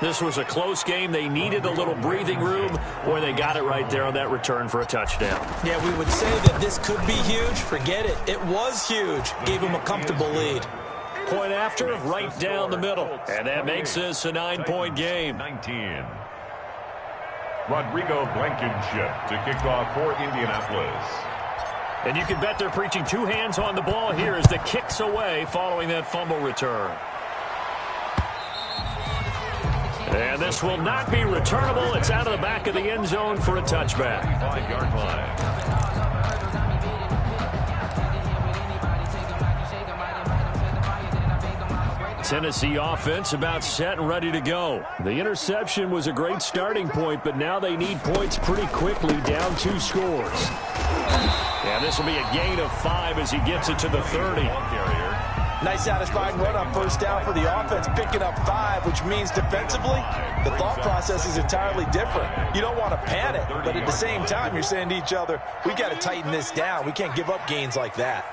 This was a close game. They needed a little breathing room, or they got it right there on that return for a touchdown. Yeah, we would say that this could be huge. Forget it. It was huge. Gave them a comfortable lead. Point after, right down the middle. And that makes this a 9-point game. 19. Rodrigo Blankenship to kick off for Indianapolis. And you can bet they're preaching two hands on the ball here as the kick's away following that fumble return. And this will not be returnable. It's out of the back of the end zone for a touchback. 5-yard line. Tennessee offense about set and ready to go. The interception was a great starting point, but now they need points pretty quickly, down 2 scores. And this will be a gain of 5 as he gets it to the 30. Nice satisfying run on first down for the offense, picking up 5, which means defensively, the thought process is entirely different. You don't want to panic, but at the same time, you're saying to each other, we got to tighten this down. We can't give up gains like that.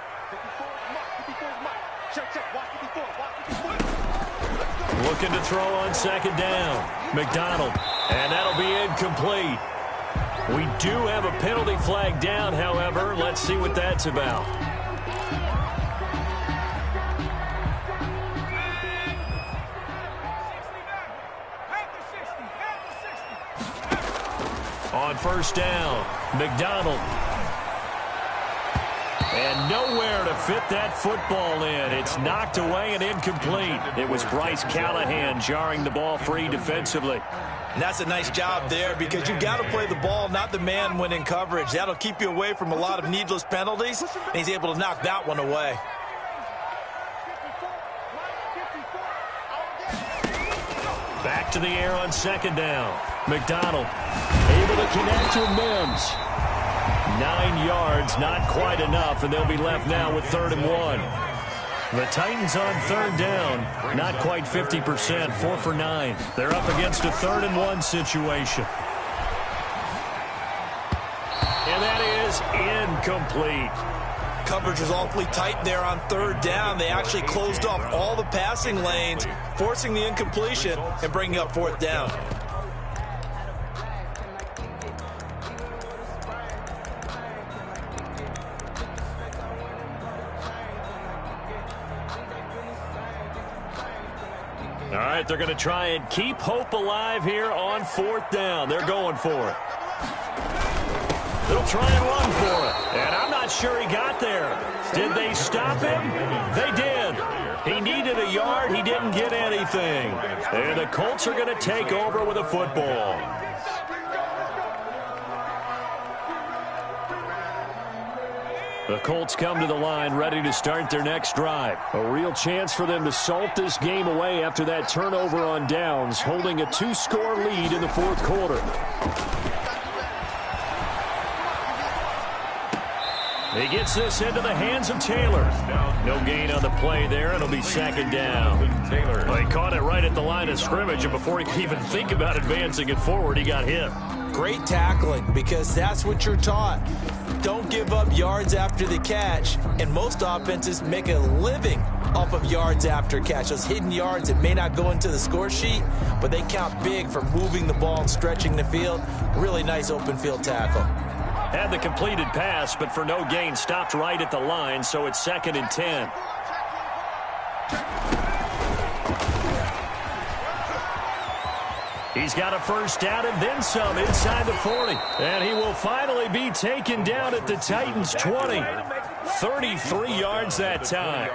Looking to throw on second down. McDonald, and that'll be incomplete. We do have a penalty flag down, however. Let's see what that's about. On first down, McDonald. And nowhere to fit that football in. It's knocked away and incomplete. It was Bryce Callahan jarring the ball free defensively. And that's a nice job there because you've got to play the ball, not the man when in coverage. That'll keep you away from a lot of needless penalties, and he's able to knock that one away. Back to the air on second down. McDonald able to connect to Mims. 9 yards, not quite enough, and they'll be left now with 3rd and 1. The Titans on 3rd down, not quite 50%, 4 for 9. They're up against a 3rd and 1 situation. And that is incomplete. Coverage was awfully tight there on 3rd down. They actually closed off all the passing lanes, forcing the incompletion and bringing up 4th down. All right, they're going to try and keep hope alive here on 4th down. They're going for it. They'll try and run for it. And I'm not sure he got there. Did they stop him? They did. He needed a yard. He didn't get anything. And the Colts are going to take over with a football. The Colts come to the line ready to start their next drive. A real chance for them to salt this game away after that turnover on downs, holding a 2-score lead in the 4th quarter. He gets this into the hands of Taylor. No gain on the play there. It'll be 2nd down. Well, he caught it right at the line of scrimmage, and before he could even think about advancing it forward, he got hit. Great tackling, because that's what you're taught. Don't give up yards after the catch, and most offenses make a living off of yards after catch. Those hidden yards that may not go into the score sheet, but they count big for moving the ball and stretching the field. Really nice open field tackle. Had the completed pass, but for no gain, stopped right at the line, so it's 2nd and 10. He's got a first down and then some inside the 40. And he will finally be taken down at the Titans' 20. 33 yards that time.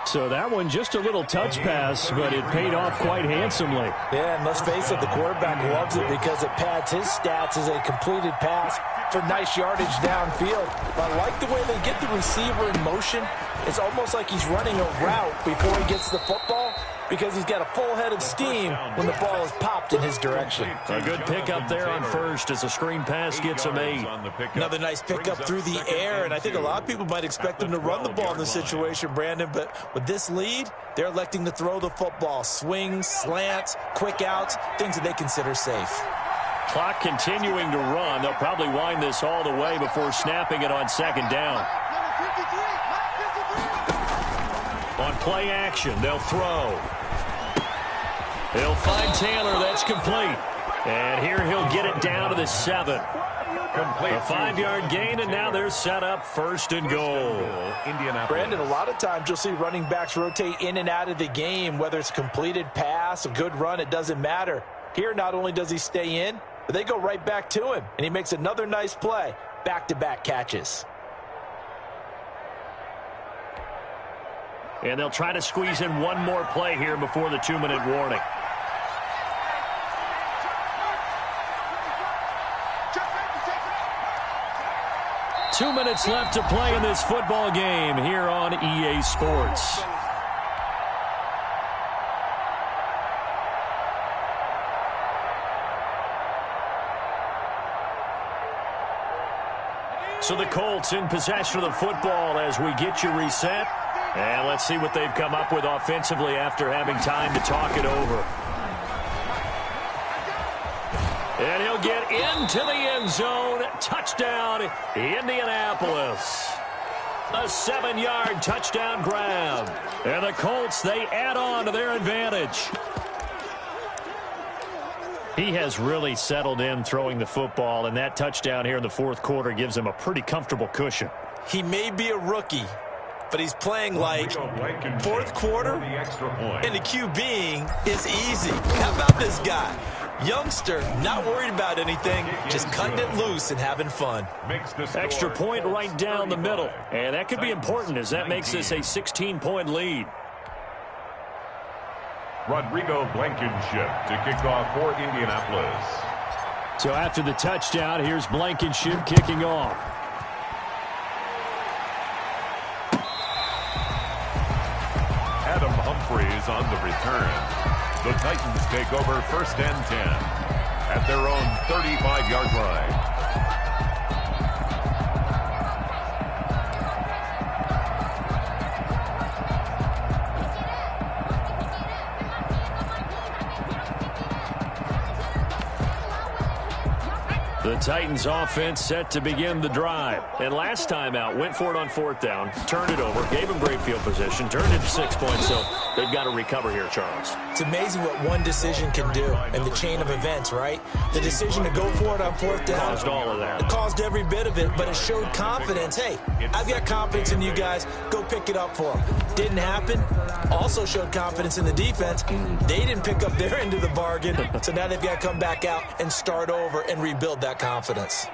So that one just a little touch pass, but it paid off quite handsomely. Yeah, and let's face it, the quarterback loves it because it pads his stats as a completed pass for nice yardage downfield. But I like the way they get the receiver in motion. It's almost like he's running a route before he gets the football, because he's got a full head of steam when the ball is popped in his direction. A good pickup there on first as a screen pass gets him 8. Another nice pickup through the air, and I think a lot of people might expect them to run the ball in this situation, Brandon, but with this lead, they're electing to throw the football. Swings, slants, quick outs, things that they consider safe. Clock continuing to run. They'll probably wind this all the way before snapping it on second down. On play action, they'll throw. He'll find Taylor. That's complete. And here he'll get it down to the 7. Complete. A 5-yard gain, and now they're set up 1st and goal. Indianapolis. Brandon, a lot of times you'll see running backs rotate in and out of the game, whether it's a completed pass, a good run, it doesn't matter. Here, not only does he stay in, but they go right back to him, and he makes another nice play. Back-to-back catches. And they'll try to squeeze in one more play here before the 2-minute warning. Two minutes left to play in this football game here on EA Sports. So the Colts in possession of the football as we get you reset. And let's see what they've come up with offensively after having time to talk it over. And he'll get into the end zone. Touchdown, Indianapolis. A 7-yard touchdown grab. And the Colts, they add on to their advantage. He has really settled in throwing the football, and that touchdown here in the fourth quarter gives him a pretty comfortable cushion. He may be a rookie, but he's playing like fourth quarter, and the QBing is easy. How about this guy? Youngster, not worried about anything, just cutting it loose and having fun. Extra point right down the middle, and that could be important as that makes this a 16-point lead. Rodrigo Blankenship to kick off for Indianapolis. So after the touchdown, here's Blankenship kicking off. Adam Humphries on the return. The Titans take over 1st and 10 at their own 35-yard line. The Titans offense set to begin the drive. And last time out, went for it on 4th down, turned it over, gave them great field position, turned it to 6 points, so they've got to recover here, Charles. It's amazing what one decision can do in the chain of events, right? The decision to go for it on 4th down. Caused all of that. It caused every bit of it, but it showed confidence. Hey, I've got confidence in you guys. Go pick it up for them. Didn't happen. Also showed confidence in the defense. They didn't pick up their end of the bargain, so now they've got to come back out and start over and rebuild that confidence.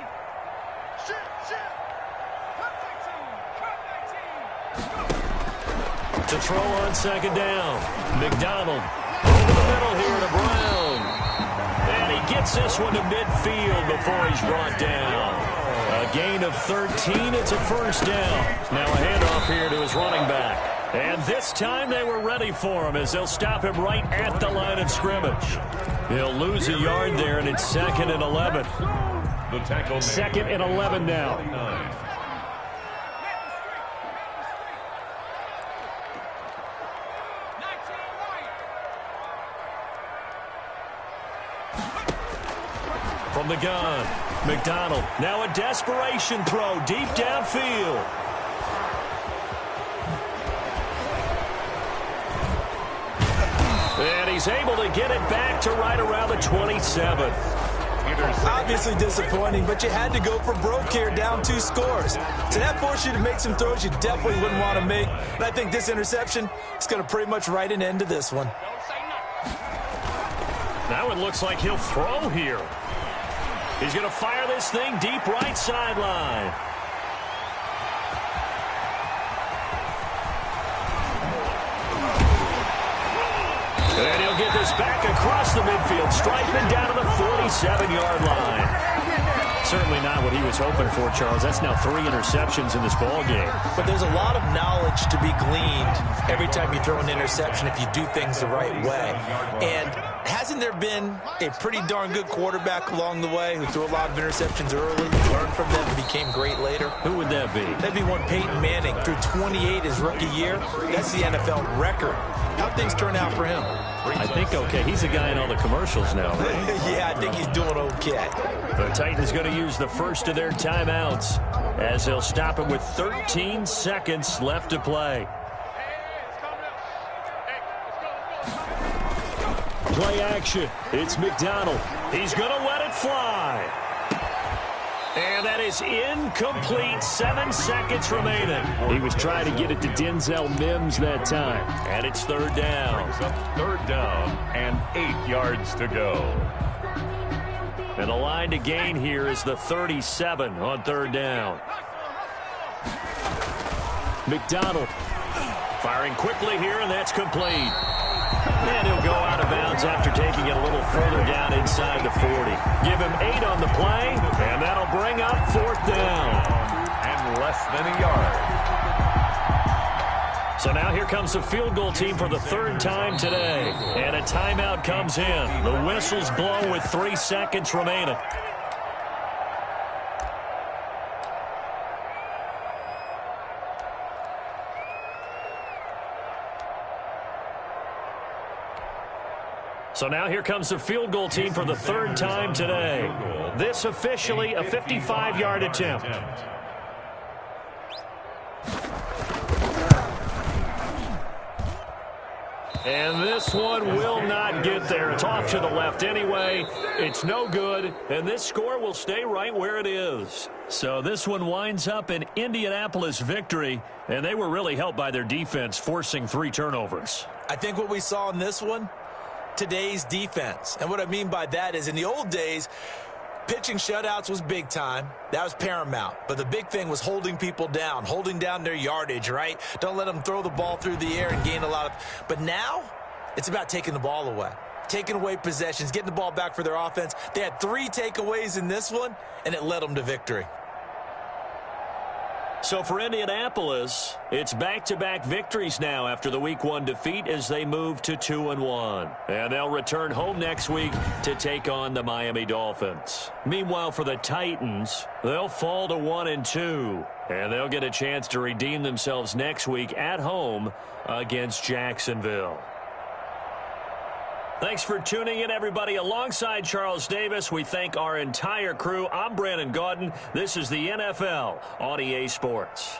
To throw on 2nd down. McDonald over the middle here to Brown. And he gets this one to midfield before he's brought down. A gain of 13. It's a 1st down. Now a handoff here to his running back. And this time they were ready for him as they'll stop him right at the line of scrimmage. He'll lose a yard there, and it's 2nd and 11. The tackle 2nd and 11 now. From the gun, McDonald. Now a desperation throw deep downfield. And he's able to get it back to right around the 27. Obviously disappointing, but you had to go for broke here, down 2 scores. So that forced you to make some throws you definitely wouldn't want to make. And I think this interception is going to pretty much write an end to this one. Now it looks like he'll throw here. He's going to fire this thing deep right sideline. And he'll get this back across the midfield, striking down to the 47-yard line. Certainly not what he was hoping for, Charles. That's now 3 interceptions in this ball game. But there's a lot of knowledge to be gleaned every time you throw an interception if you do things the right way. And Hasn't there been a pretty darn good quarterback along the way who threw a lot of interceptions early, learned from them, and became great later? Who would that be? That'd be one Peyton Manning, threw 28 his rookie year. That's the NFL record. How'd things turn out for him? I think okay. He's a guy in all the commercials now, right? Yeah, I think he's doing okay. The Titans going to use the first of their timeouts as they'll stop it with 13 seconds left to play. Play action. It's McDonald. He's going to let it fly. And that is incomplete. 7 seconds remaining. He was trying to get it to Denzel Mims that time. And it's third down. Third down and 8 yards to go. And the line to gain here is the 37 on third down. McDonald firing quickly here, and that's complete. And he'll go out of bounds after taking it a little further down inside the 40. Give him 8 on the play, and that'll bring up fourth down. And less than a yard. So now here comes the field goal team for the third time today. And a timeout comes in. The whistle's blown with 3 seconds remaining. So now here comes the field goal team for the third time today. This officially a 55-yard attempt. And this one will not get there. It's off to the left anyway. It's no good, and this score will stay right where it is. So this one winds up an Indianapolis victory, and they were really helped by their defense, forcing 3 turnovers. I think what we saw in this one, today's defense. And what I mean by that is in the old days, pitching shutouts was big time. That was paramount. But the big thing was holding people down, holding down their yardage, right? Don't let them throw the ball through the air and gain a lot of... But now, it's about taking the ball away. Taking away possessions, getting the ball back for their offense. They had 3 takeaways in this one, and it led them to victory. So for Indianapolis, it's back-to-back victories now after the Week 1 defeat as they move to 2-1. And they'll return home next week to take on the Miami Dolphins. Meanwhile, for the Titans, they'll fall to 1-2. And they'll get a chance to redeem themselves next week at home against Jacksonville. Thanks for tuning in, everybody. Alongside Charles Davis, we thank our entire crew. I'm Brandon Gaudin. This is the NFL on EA Sports.